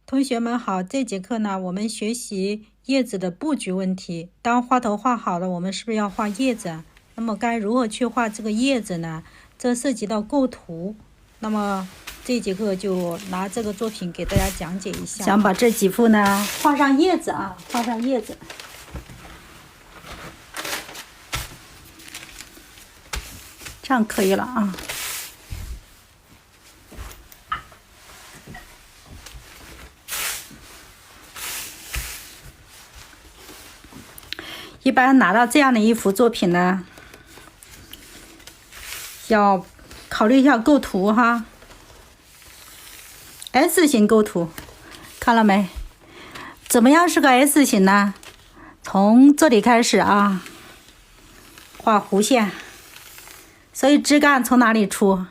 同学们好，这节课呢，我们学习叶子的布局问题。当花头画好了，我们是不是要画叶子？那么该如何去画这个叶子呢？这涉及到构图。那么这节课就拿这个作品给大家讲解一下。想把这几幅呢画上叶子啊，画上叶子。这样可以了啊。一般拿到这样的一幅作品呢，要考虑一下构图哈。S 型构图，看了没？怎么样是个 S 型呢？从这里开始啊，画弧线。所以枝干从哪里出？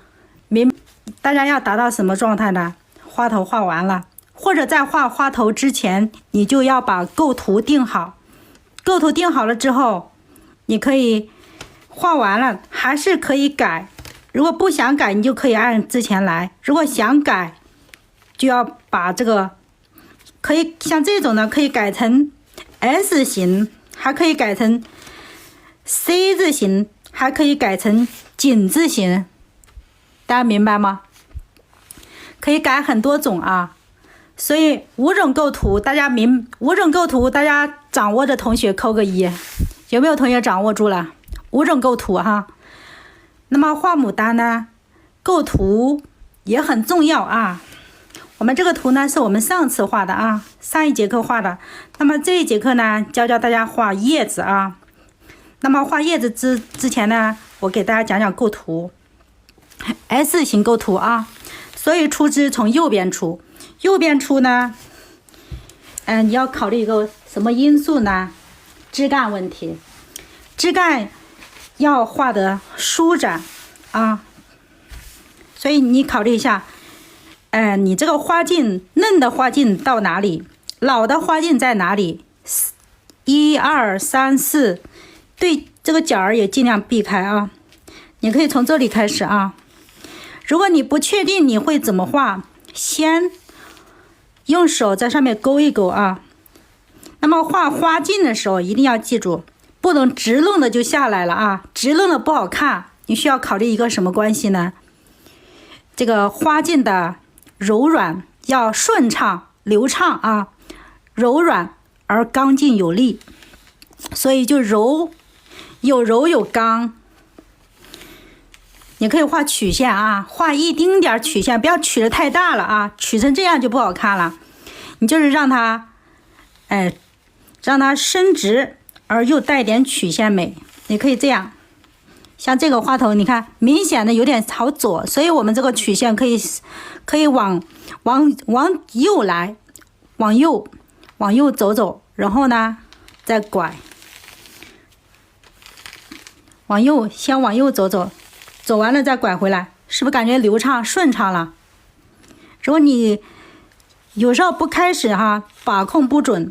大家要达到什么状态呢？花头画完了，或者在画花头之前，你就要把构图定好。构图定好了之后，你可以画完了，还是可以改。如果不想改，你就可以按之前来。如果想改，就要把这个可以像这种呢，可以改成 S 型，还可以改成 C 字形，还可以改成井字形。大家明白吗？可以改很多种啊。所以五种构图，大家掌握的同学扣个1。有没有同学掌握住了5种构图哈？那么画牡丹呢，构图也很重要啊。我们这个图呢是我们上次画的啊，上一节课画的。那么这一节课呢，教大家画叶子啊。那么画叶子之前呢，我给大家讲讲构图。S 型构图啊，所以出枝从右边出。右边出呢，你要考虑一个什么因素呢？枝干问题。枝干要画的舒展啊，所以你考虑一下，你这个花茎嫩的花茎到哪里，老的花茎在哪里？1、2、3、4，对，这个角儿也尽量避开啊。你可以从这里开始啊。如果你不确定你会怎么画，先用手在上面勾一勾啊。那么画花茎的时候一定要记住，不能直愣的就下来了啊，直愣的不好看。你需要考虑一个什么关系呢？这个花茎的柔软要顺畅流畅啊，柔软而刚劲有力。所以就有刚。你可以画曲线啊，画一丁点曲线，不要曲得太大了啊，曲成这样就不好看了。你就是让它伸直而又带点曲线美。你可以这样，像这个花头你看明显的有点朝左，所以我们这个曲线可以往右来，往右走，然后呢再拐，先往右走，走完了再拐回来，是不是感觉流畅顺畅了？如果你有时候不开始哈，把控不准，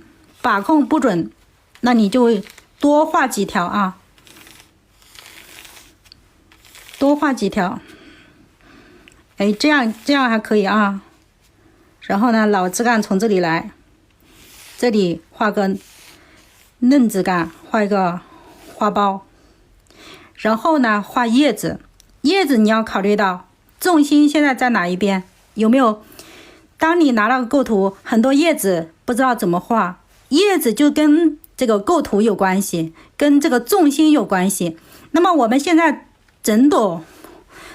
那你就多画几条啊，多画几条。这样还可以啊。然后呢，老枝干从这里来，这里画个嫩枝干，画一个花苞。然后呢，画叶子。叶子你要考虑到重心现在在哪一边，有没有？当你拿到构图，很多叶子不知道怎么画，叶子就跟这个构图有关系，跟这个重心有关系。那么我们现在整朵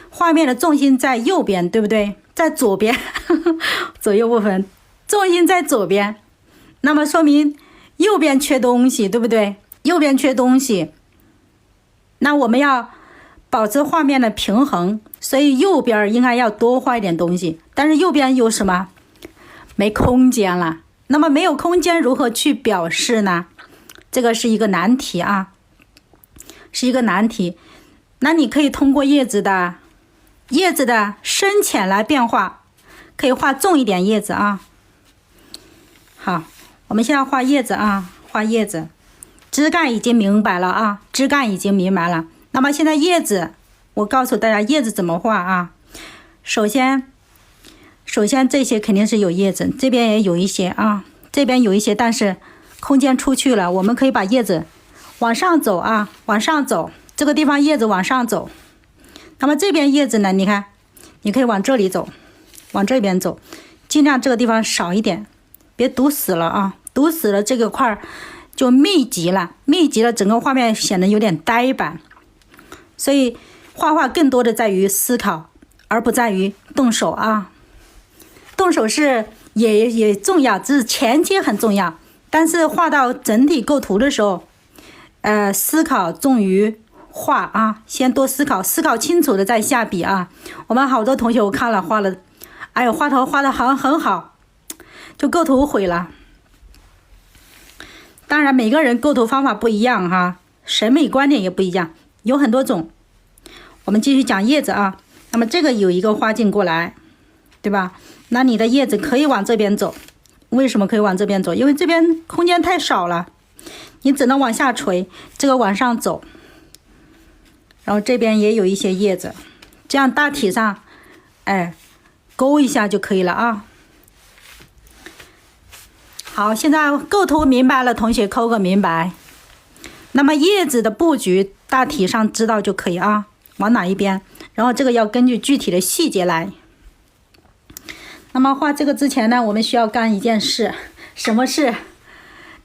画面的重心在右边，对不对？在左边左右部分重心在左边，那么说明右边缺东西，对不对？右边缺东西，那我们要保持画面的平衡，所以右边应该要多画一点东西。但是右边有什么？没空间了。那么没有空间如何去表示呢？这个是一个难题啊，是一个难题。那你可以通过叶子的深浅来变化，可以画重一点叶子啊。好，我们现在画叶子啊，画叶子。枝干已经明白了啊，枝干已经明白了。那么现在叶子，我告诉大家叶子怎么画啊。首先首先这些肯定是有叶子，这边也有一些啊，这边有一些，但是空间出去了，我们可以把叶子往上走啊，往上走，这个地方叶子往上走。那么这边叶子呢，你看，你可以往这里走，往这边走，尽量这个地方少一点，别堵死了啊，堵死了这个块儿就密集了，密集了整个画面显得有点呆板。所以画画更多的在于思考，而不在于动手啊。动手是也重要，只是前期很重要，但是画到整体构图的时候，思考重于画啊，先多思考，思考清楚的再下笔啊。我们好多同学我看了画了，哎呦，画头画的很好，就构图毁了。当然每个人构图方法不一样哈，审美观点也不一样，有很多种。我们继续讲叶子啊，那么这个有一个花径过来，对吧？那你的叶子可以往这边走，为什么可以往这边走？因为这边空间太少了，你只能往下垂，这个往上走。然后这边也有一些叶子，这样大体上，勾一下就可以了啊。好，现在构图明白了，同学扣个明白。那么叶子的布局大体上知道就可以啊，往哪一边，然后这个要根据具体的细节来。那么画这个之前呢，我们需要干一件事，什么事？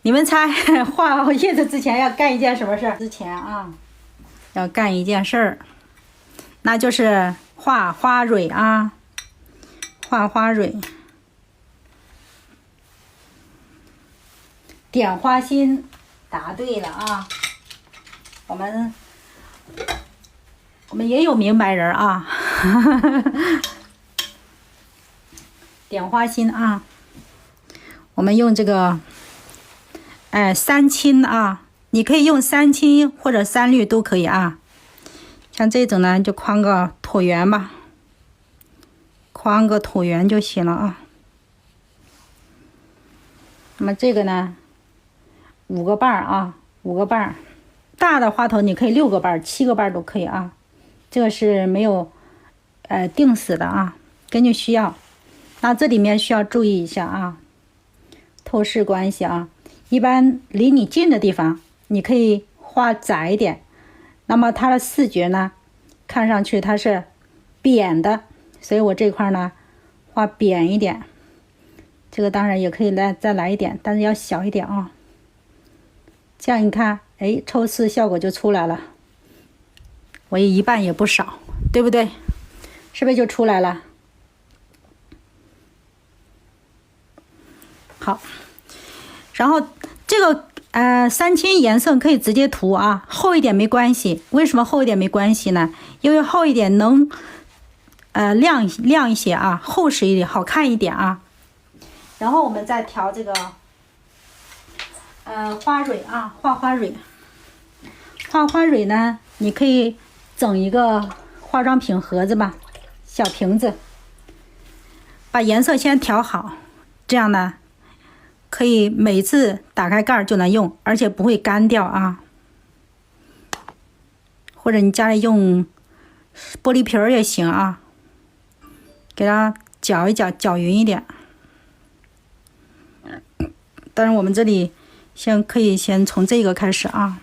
你们猜，画叶子之前要干一件什么事？之前啊，要干一件事儿，那就是画花蕊啊，画花蕊，点花心。答对了啊，我们也有明白人啊。点花心啊，我们用这个三青啊，你可以用三青或者三绿都可以啊。像这种呢就框个椭圆吧，框个椭圆就行了啊。那么这个呢5个瓣啊，5个瓣，大的花头你可以6个瓣、7个瓣都可以啊，这个是没有定死的啊，根据需要。那这里面需要注意一下啊，透视关系啊，一般离你近的地方你可以画窄一点，那么它的视觉呢看上去它是扁的，所以我这块呢画扁一点，这个当然也可以再来一点，但是要小一点啊。这样你看，抽丝效果就出来了，我一半也不少，对不对？是不是就出来了？好，然后这个三青颜色可以直接涂啊，厚一点没关系。为什么厚一点没关系呢？因为厚一点能亮一些啊，厚实一点，好看一点啊。然后我们再调这个花蕊啊，画花蕊。画花蕊呢，你可以整一个化妆品盒子吧，小瓶子，把颜色先调好，这样呢可以每次打开盖就能用，而且不会干掉啊。或者你家里用玻璃瓶也行啊，给它搅一搅，搅匀一点。当然我们这里可以先从这个开始啊。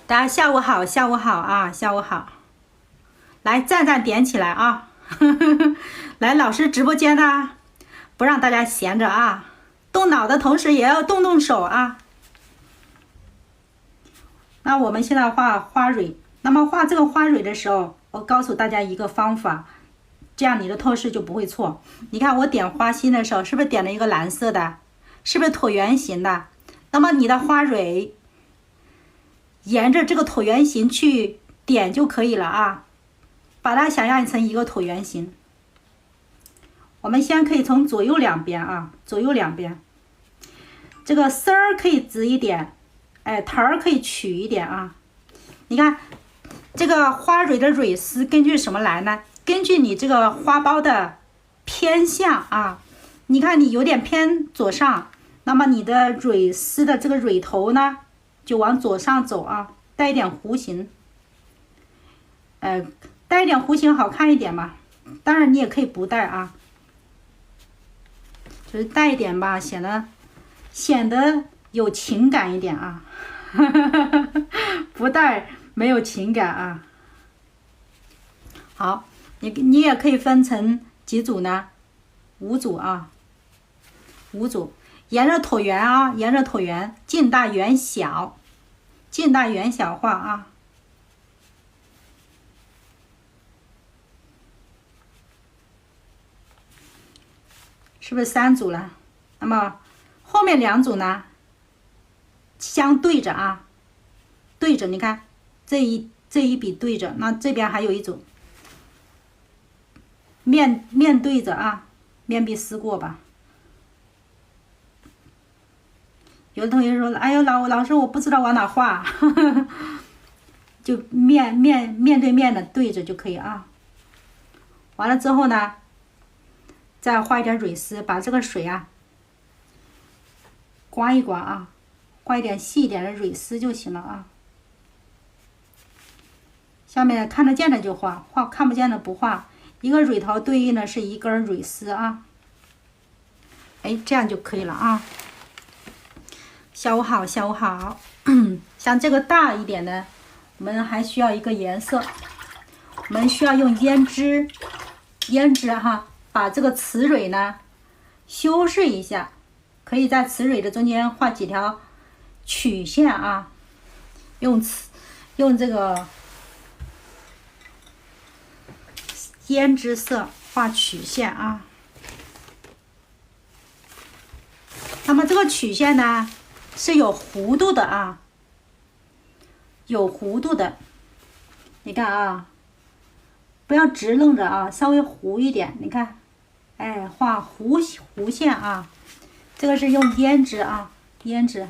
大家下午好，下午好啊，下午好。来赞点起来啊。来老师直播间的，不让大家闲着啊，动脑的同时也要动手啊。那我们现在画花蕊，那么画这个花蕊的时候，我告诉大家一个方法，这样你的透视就不会错。你看我点花心的时候，是不是点了一个蓝色的，是不是椭圆形的？那么你的花蕊沿着这个椭圆形去点就可以了啊，把它想象成一个椭圆形。我们先可以从左右两边啊，左右两边，这个丝儿可以直一点，头儿可以曲一点啊。你看这个花蕊的蕊丝根据什么来呢？根据你这个花苞的偏向啊。你看你有点偏左上，那么你的蕊丝的这个蕊头呢就往左上走啊，带一点弧形，带一点弧形好看一点嘛。当然你也可以不带啊，就是带一点吧，显得有情感一点啊。不带没有情感啊。好，你也可以分成几组呢？5组啊，5组，沿着椭圆啊，沿着椭圆，近大远小，近大远小画啊。是不是3组了？那么后面2组呢，相对着啊，对着，你看这一笔对着，那这边还有一组，面对着啊，面壁思过吧。有的同学说，哎呦老师我不知道往哪画，就面对面的对着就可以啊。完了之后呢，再画一点蕊丝，把这个水啊刮一刮啊，画一点细一点的蕊丝就行了啊。下面看得见的就画，看不见的不画。一个蕊头对应的是一根蕊丝啊。哎，这样就可以了啊。削好。像这个大一点的，我们还需要一个颜色，我们需要用胭脂哈，把这个雌蕊呢修饰一下，可以在雌蕊的中间画几条曲线啊，用这个胭脂色画曲线啊。那么这个曲线呢是有弧度的啊，有弧度的。你看啊，不要直愣着啊，稍微弧一点。你看，哎，画弧线啊。这个是用胭脂啊，胭脂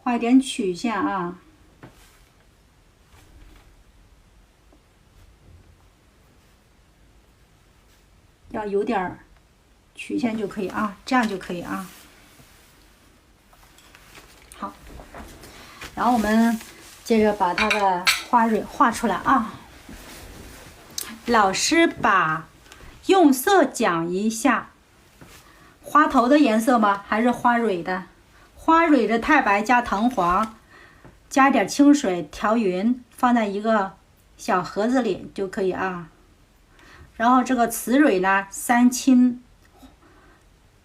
画一点曲线啊。要有点曲线就可以啊，这样就可以啊。好，然后我们接着把它的花蕊画出来啊。老师用色讲一下，花头的颜色吗？还是花蕊的？花蕊的太白加藤黄，加点清水调匀，放在一个小盒子里就可以啊。然后这个雌蕊呢3青，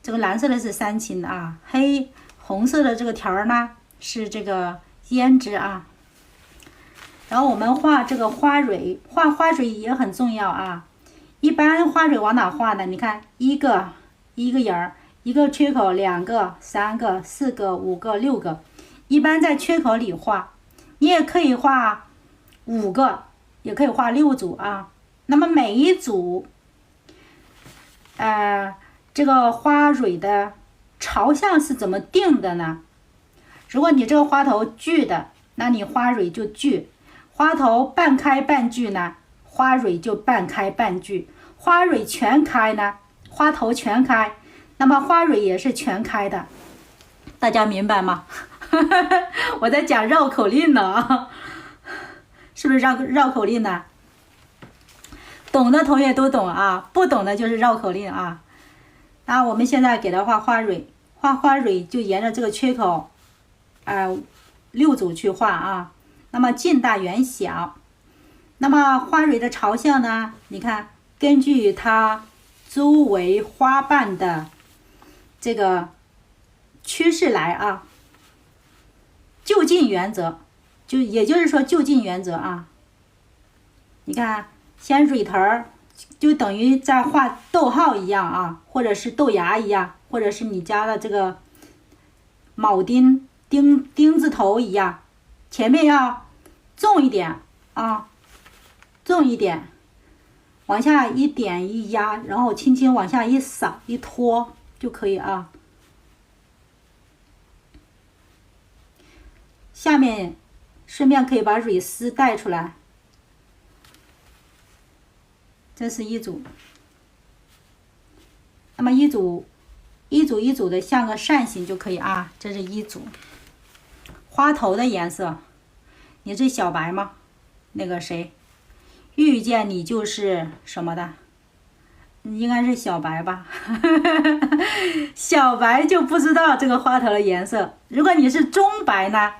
这个蓝色的是3青啊，红色的这个条呢是这个胭脂啊。然后我们画这个花蕊，画花蕊也很重要啊。一般花蕊往哪画呢？你看一个眼儿，一个缺口，2个、3个、4个、5个、6个，一般在缺口里画。你也可以画5个，也可以画6组啊。那么每一组，这个花蕊的朝向是怎么定的呢？如果你这个花头锯的，那你花蕊就锯；花头半开半锯呢，花蕊就半开半锯；花蕊全开呢，花头全开，那么花蕊也是全开的。大家明白吗？我在讲绕口令呢啊，是不是绕口令呢？懂的同学都懂啊，不懂的就是绕口令啊。那我们现在给它画花蕊，画花蕊就沿着这个缺口，6组去画啊。那么近大远小，那么花蕊的朝向呢？你看，根据它周围花瓣的这个趋势来啊。就近原则，也就是说就近原则啊。你看。先蕊头就等于在画逗号一样啊，或者是豆芽一样，或者是你家的这个铆钉子头一样，前面要重一点啊，重一点，往下一点一压，然后轻轻往下一扫一拖就可以啊。下面顺便可以把蕊丝带出来。这是一组，那么一组的像个扇形就可以啊。这是一组花头的颜色，你是小白吗？那个谁，遇见你就是什么的？应该是小白吧。小白就不知道这个花头的颜色。如果你是中白呢，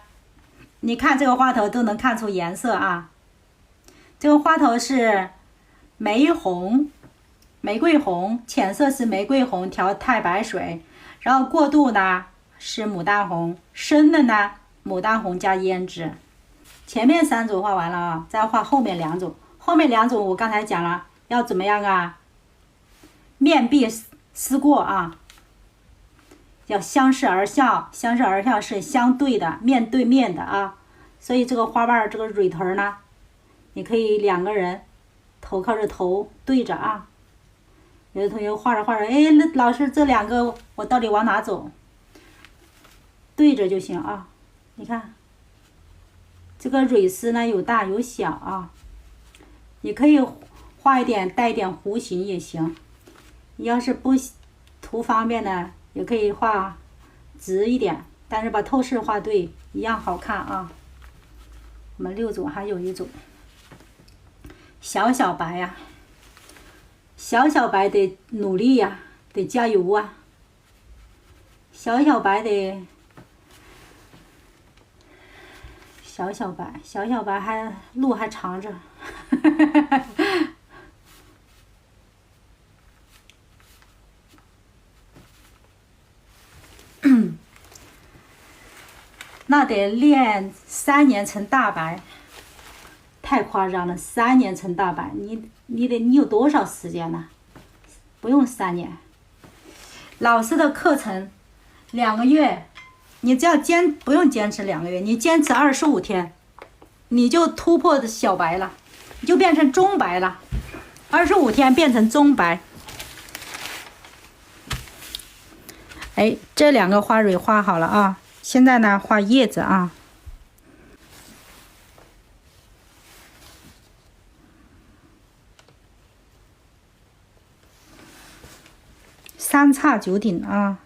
你看这个花头都能看出颜色啊。这个花头是玫红、玫瑰红，浅色是玫瑰红调太白水，然后过渡呢是牡丹红，深的呢牡丹红加胭脂。前面3组画完了啊，再画后面2组。后面2组我刚才讲了要怎么样啊？面壁思过啊，要相视而笑，相视而笑是相对的，面对面的啊。所以这个花瓣这个蕊头呢，你可以2个人头靠着头对着啊。有的同学画着画着，哎，老师这2个我到底往哪走？对着就行啊。你看这个蕊丝呢有大有小啊，你可以画一点带一点弧形也行。你要是不图方便呢，也可以画直一点，但是把透视画对，一样好看啊。我们6组还有1组小小白呀，小小白得努力呀，得加油啊。小小白得小小白还路还长着。那得练3年成大白，太夸张了！3年成大白，你有多少时间呢？不用3年，老师的课程2个月，你只要不用坚持2个月，你坚持25天，你就突破小白了，你就变成中白了。25天变成中白。哎，这2个花蕊画好了啊。现在呢，画叶子啊。3叉9顶啊。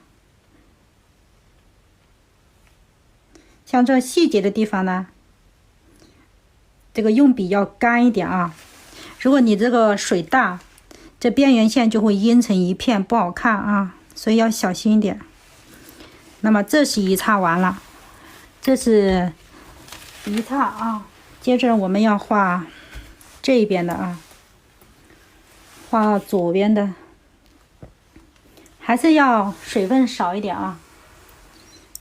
像这细节的地方呢，这个用笔要干一点啊。如果你这个水大，这边缘线就会阴成一片，不好看啊，所以要小心一点。那么这是1叉完了，这是1叉啊。接着我们要画这一边的啊，画左边的，还是要水分少一点啊，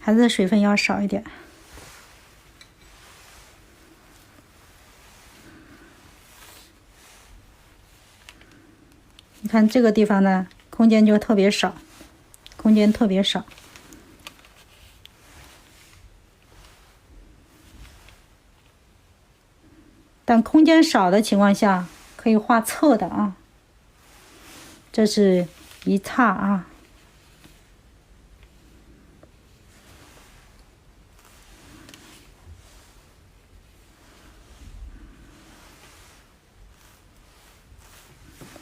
还是水分要少一点。你看这个地方呢，空间就特别少，空间特别少。但空间少的情况下，可以画侧的啊。这是1叉啊。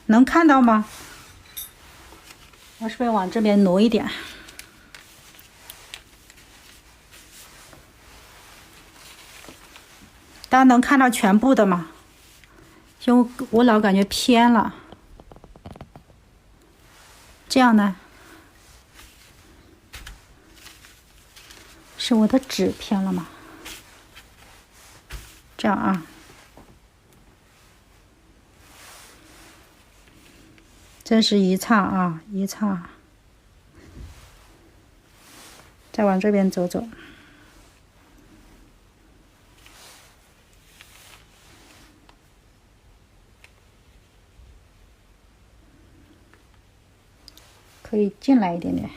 能看到吗？我是不是往这边挪一点？大家能看到全部的吗？因为我老感觉偏了。这样呢，是我的纸偏了吗？这样啊。这是1叉啊，1叉。再往这边走走。可以进来一点点。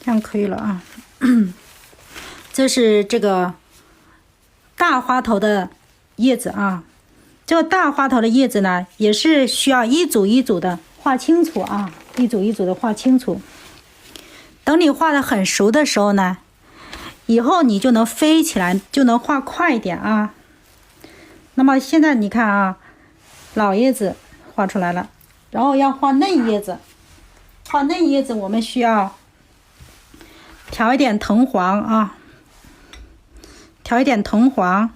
这样可以了啊。这是这个大花头的叶子啊。这个大花头的叶子呢，也是需要1组1组的画清楚啊。一组一组的画清楚。等你画的很熟的时候呢，以后你就能飞起来，就能画快一点啊。那么现在你看啊，老叶子画出来了，然后要画嫩叶子。画嫩叶子我们需要调一点藤黄啊，调一点藤黄，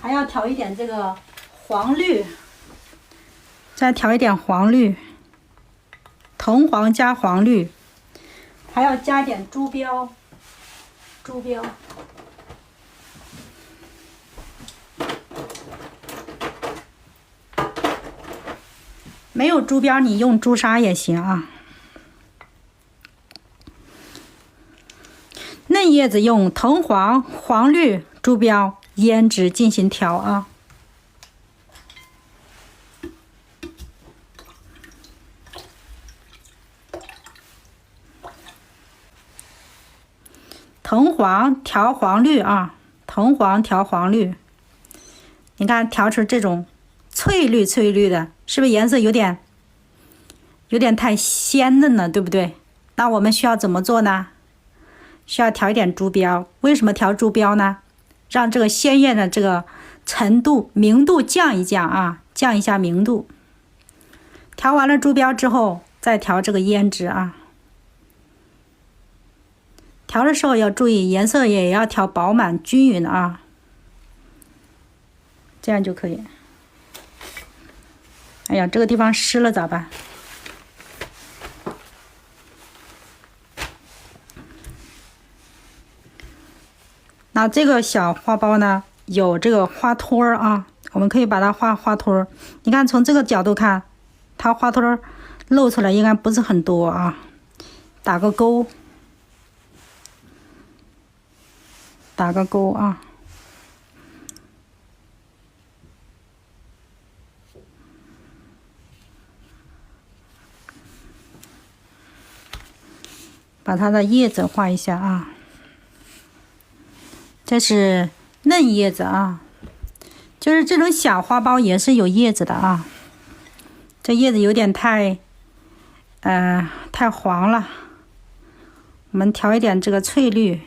还要调一点这个黄绿，再调一点黄绿，藤黄加黄绿，还要加点朱标，没有朱标你用朱砂也行啊。嫩叶子用藤黄、黄绿、朱标、胭脂进行调啊。藤黄调黄绿啊，藤黄调黄绿，你看调出这种翠绿的，是不是颜色有点太鲜嫩了，对不对？那我们需要怎么做呢？需要调一点朱标。为什么调朱标呢？让这个鲜艳的这个程度、明度降一降啊，降一下明度。调完了朱标之后，再调这个胭脂啊。调的时候要注意颜色也要调饱满均匀啊，这样就可以。哎呀，这个地方湿了咋办？那这个小花苞呢，有这个花托儿啊，我们可以把它画花托儿。你看从这个角度看，它花托儿露出来应该不是很多啊，打个勾，打个勾啊。把它的叶子画一下啊，这是嫩叶子啊，就是这种小花苞也是有叶子的啊。这叶子有点太黄了，我们调一点这个翠绿。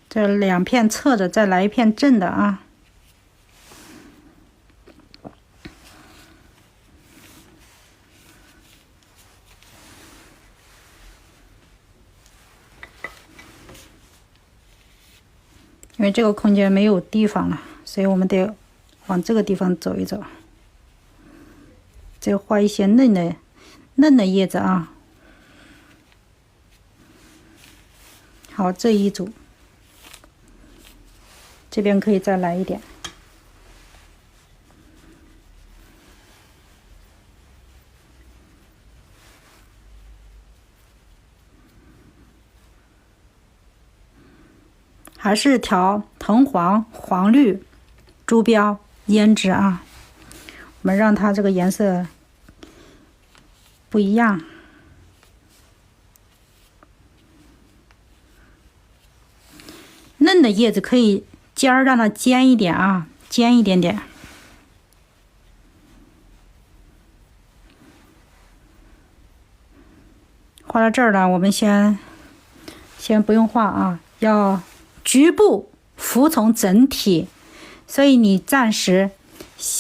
这两片侧着，再来一片正的啊。因为这个空间没有地方了，所以我们得往这个地方走一走。再画一些嫩的叶子啊。好，这一组。这边可以再来一点，还是调藤黄、黄绿、朱标、胭脂啊，我们让它这个颜色不一样。嫩的叶子可以尖儿让它尖一点啊，尖一点点。画到这儿了，我们先不用画啊，要局部服从整体，所以你暂时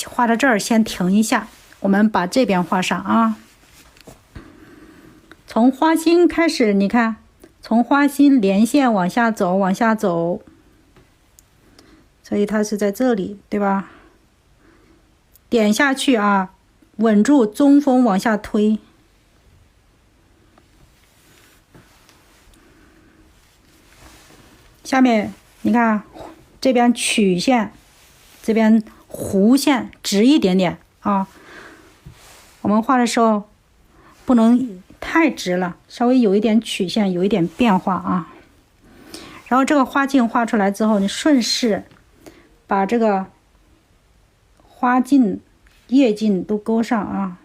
画到这儿先停一下，我们把这边画上啊。从花心开始，你看，从花心连线往下走，往下走。所以它是在这里，对吧？点下去啊，稳住中锋往下推。下面你看这边曲线，这边弧线直一点点啊。我们画的时候不能太直了，稍微有一点曲线，有一点变化啊。然后这个花茎画出来之后，你顺势把这个花茎、叶茎都勾上啊。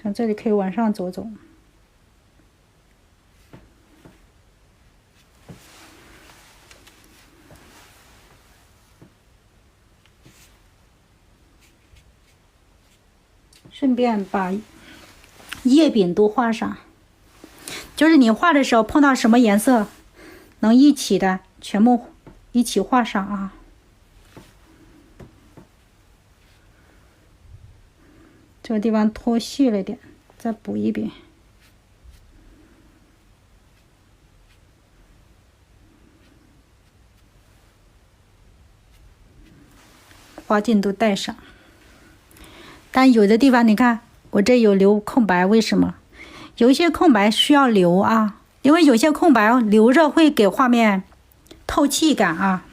像这里可以往上走走。顺便把叶柄都画上，就是你画的时候碰到什么颜色能一起的，全部一起画上啊。这个地方脱细了点，再补一遍。花镜都带上。但有的地方你看我这有留空白，为什么？有一些空白需要留啊，因为有些空白留着会给画面透气感啊。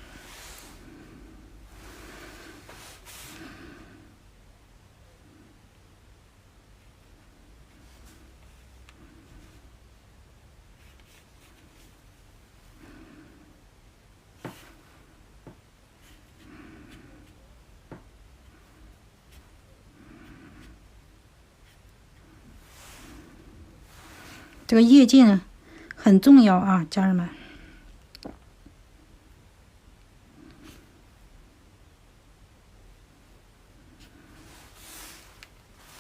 这个叶镜很重要啊，家人们。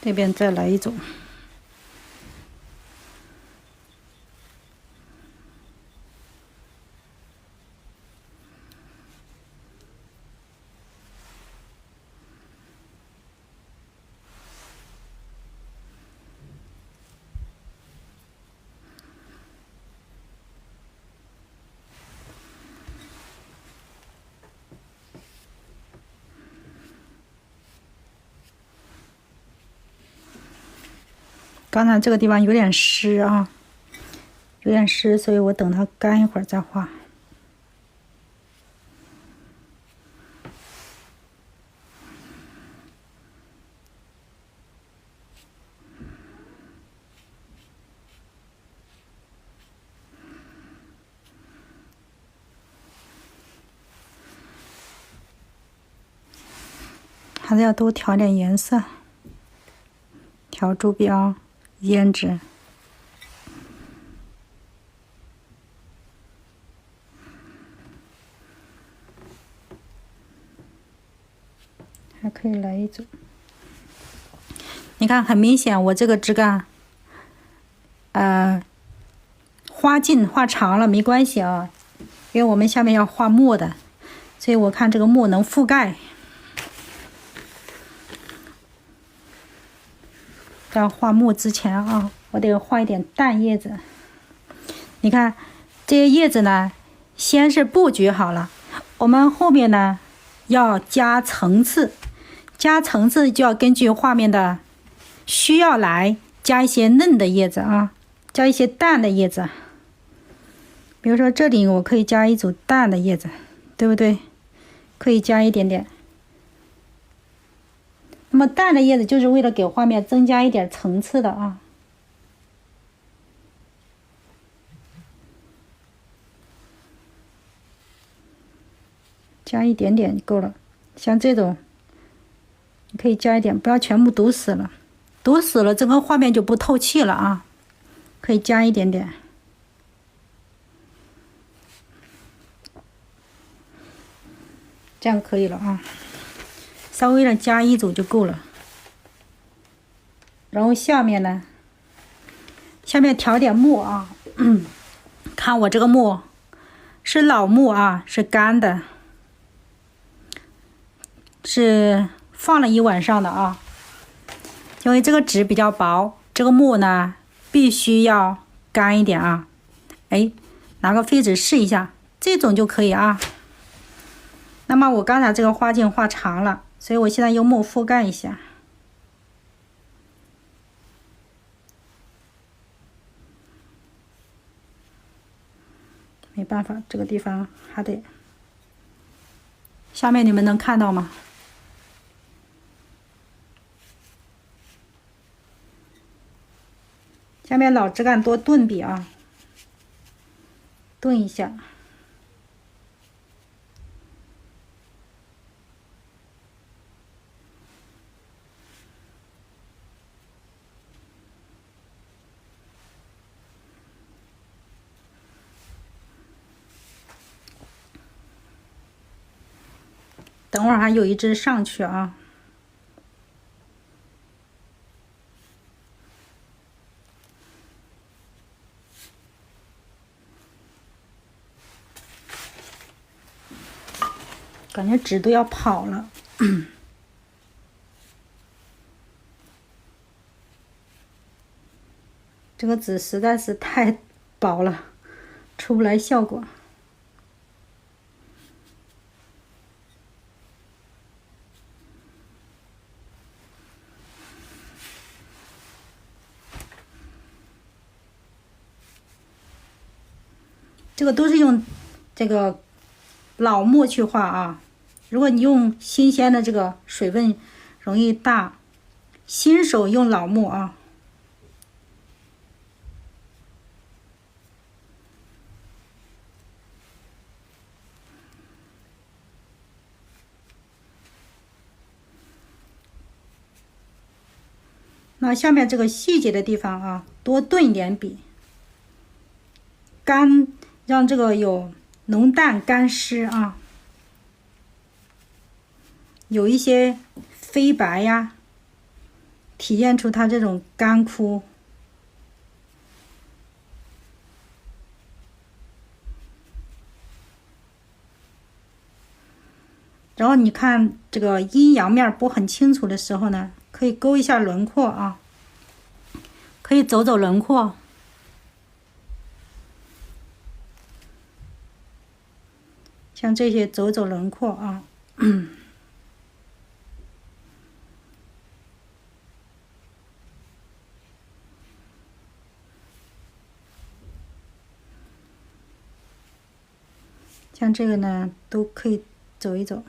这边再来一种。刚才这个地方有点湿啊，有点湿，所以我等它干一会儿再画。还是要多调点颜色，调珠标、胭脂。还可以来一组。你看，很明显，我这个枝干，花茎画长了没关系啊，因为我们下面要画墨的，所以我看这个墨能覆盖。在画墨之前啊，我得画一点淡叶子。你看这些叶子呢，先是布局好了，我们后面呢要加层次，加层次就要根据画面的需要来加一些嫩的叶子啊，加一些淡的叶子。比如说这里我可以加一组淡的叶子，对不对？可以加一点点。那么淡的叶子就是为了给画面增加一点层次的啊。加一点点够了，像这种你可以加一点，不要全部堵死了，堵死了整个画面就不透气了啊。可以加一点点，这样可以了啊。稍微的加一组就够了。然后下面呢，下面调点墨啊，看我这个墨是老墨啊，是干的，是放了一晚上的啊。因为这个纸比较薄，这个墨呢必须要干一点啊。哎，拿个痱子试一下，这种就可以啊。那么我刚才这个花镜画长了，所以我现在用墨覆盖一下。没办法，这个地方还得。下面你们能看到吗？下面老枝干多顿笔啊，顿一下。等会儿还有一只上去啊。感觉纸都要跑了。这个纸实在是太薄了，出不来效果。这个都是用这个老墨去画啊。如果你用新鲜的，这个水分容易大，新手用老墨啊。那下面这个细节的地方啊，多顿一点笔，干，让这个有浓淡干湿啊，有一些飞白呀，体现出它这种干枯。然后你看这个阴阳面不很清楚的时候呢，可以勾一下轮廓啊，可以走走轮廓，像这些走走轮廓啊。像这个呢，都可以走一走。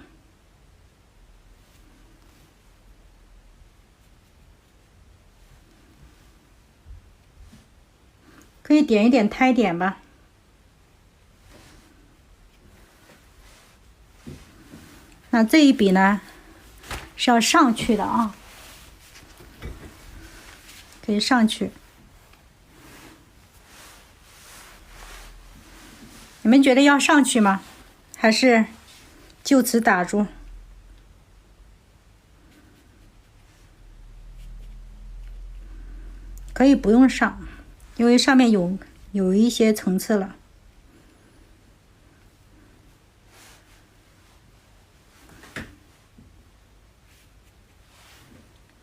可以点一点胎点吧。那这一笔呢，是要上去的啊，可以上去。你们觉得要上去吗？还是就此打住？可以不用上，因为上面有一些层次了。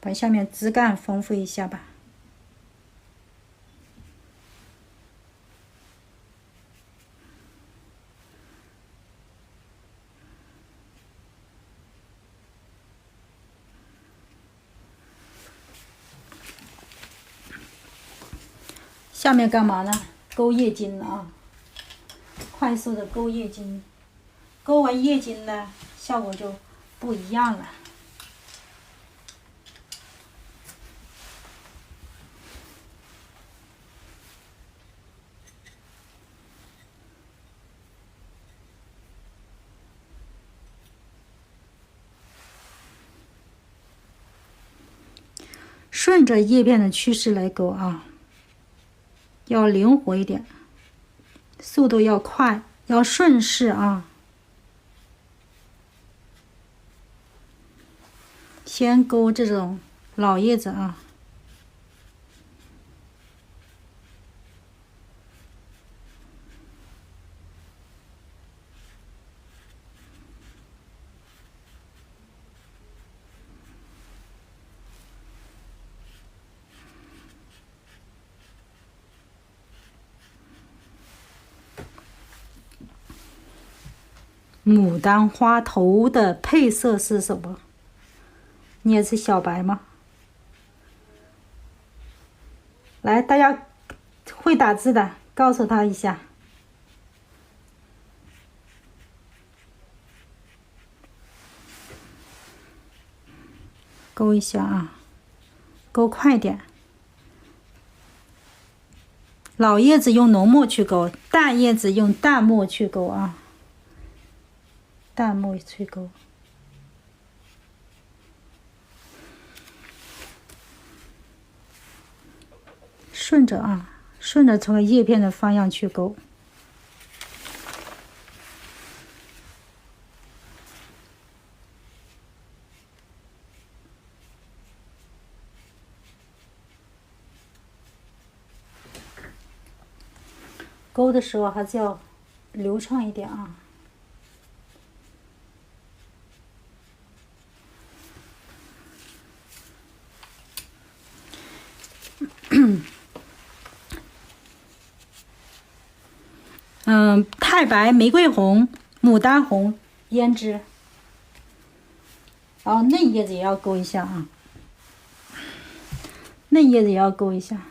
把下面枝干丰富一下吧。下面干嘛呢？勾叶筋啊，快速的勾叶筋，勾完叶筋呢，效果就不一样了。顺着叶片的趋势来勾啊，要灵活一点，速度要快，要顺势啊。先勾这种老叶子啊，牡丹花头的配色是什么？你也是小白吗？来，大家会打字的，告诉他一下。勾一下啊，勾快点。老叶子用浓墨去勾，淡叶子用淡墨去勾啊。淡墨去勾，顺着啊，顺着从叶片的方向去勾。勾的时候还是要流畅一点啊。太白、玫瑰红、牡丹红胭脂，然后嫩叶子也要勾一下啊，嫩叶子也要勾一下。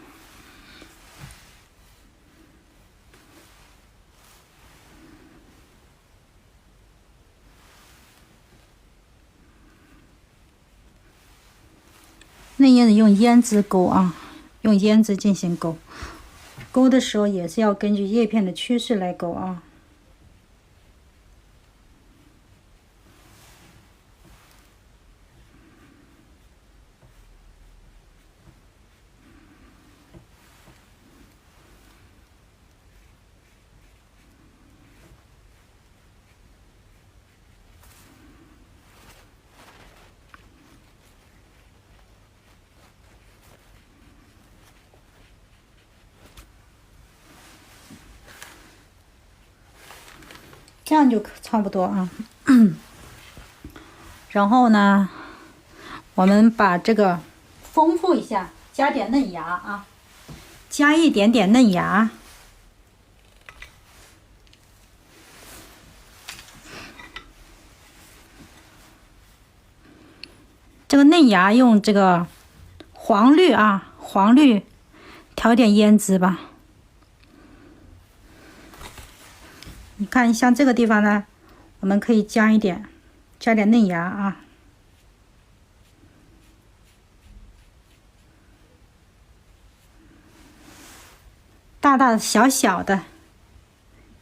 嫩叶子用胭脂勾啊，用胭脂进行勾。勾的时候也是要根据叶片的趋势来勾啊。这样就差不多啊。然后呢，我们把这个丰富一下，加点嫩芽啊，加一点点嫩芽。这个嫩芽用这个黄绿啊，黄绿调点胭脂吧。你看，像这个地方呢，我们可以加点嫩芽啊。大大小小的，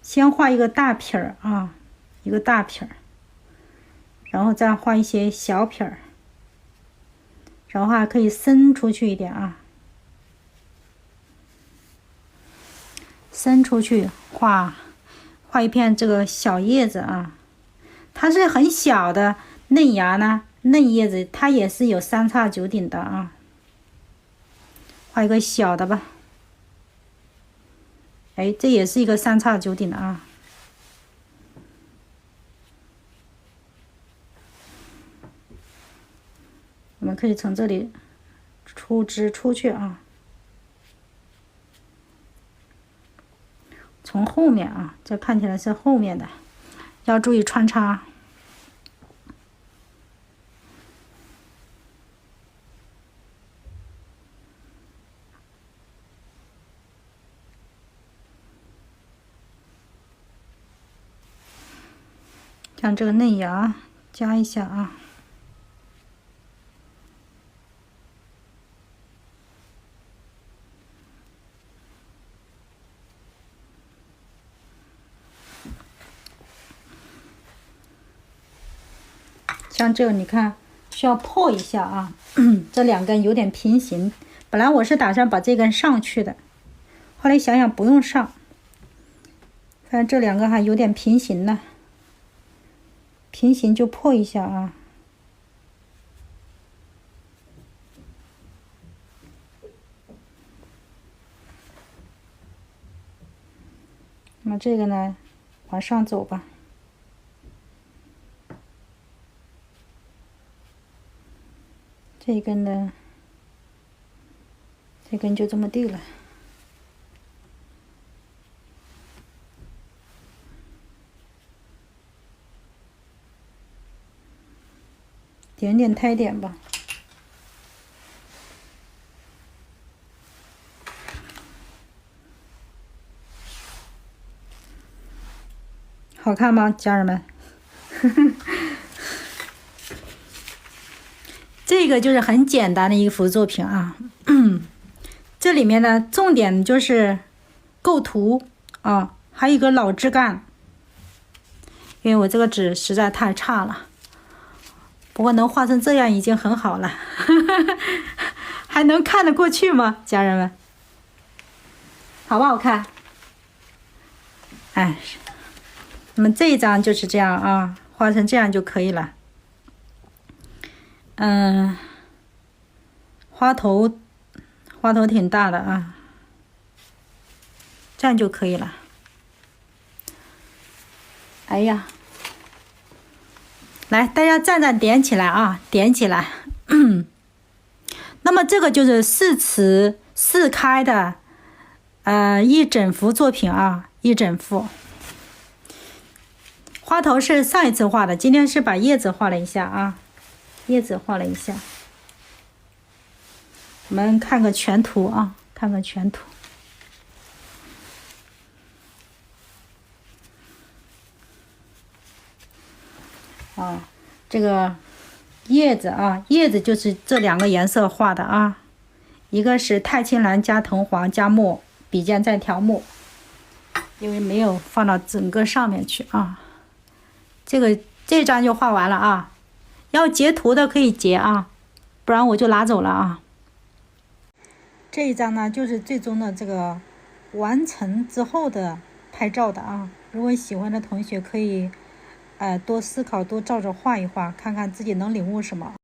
先画一个大撇儿啊，一个大撇儿，然后再画一些小撇儿，然后还可以伸出去一点啊，伸出去画一片这个小叶子啊，它是很小的嫩芽呢，嫩叶子它也是有3叉9顶的啊，画一个小的吧。哎，这也是一个3叉9顶的啊。我们可以从这里出枝出去啊，从后面啊，这看起来是后面的，要注意穿插。像这个嫩芽加一下啊，像这个你看需要破一下啊，这2根有点平行，本来我是打算把这根上去的，后来想想不用上，反正这2个还有点平行呢。平行就破一下啊，那么这个呢，往上走吧，这一根呢，这根就这么地了。点点胎点吧，好看吗，家人们？这个就是很简单的一幅作品啊。这里面呢，重点就是构图啊，还有一个老枝干，因为我这个纸实在太差了。不过能画成这样已经很好了，还能看得过去吗，家人们？好不好看？哎，那么这一张就是这样啊，画成这样就可以了。花头挺大的啊，这样就可以了。哎呀，来，大家站站点起来啊，点起来。那么这个就是4词4开的一整幅作品啊，一整幅。花头是上一次画的，今天是把叶子画了一下啊，叶子画了一下。我们看个全图啊，看个全图。这个叶子啊，叶子就是这2个颜色画的啊，一个是太青蓝加藤黄加墨，笔尖再调墨，因为没有放到整个上面去啊。这张就画完了啊，要截图的可以截啊，不然我就拿走了啊。这一张呢，就是最终的这个完成之后的拍照的啊。如果喜欢的同学可以多思考，多照着画一画，看看自己能领悟什么。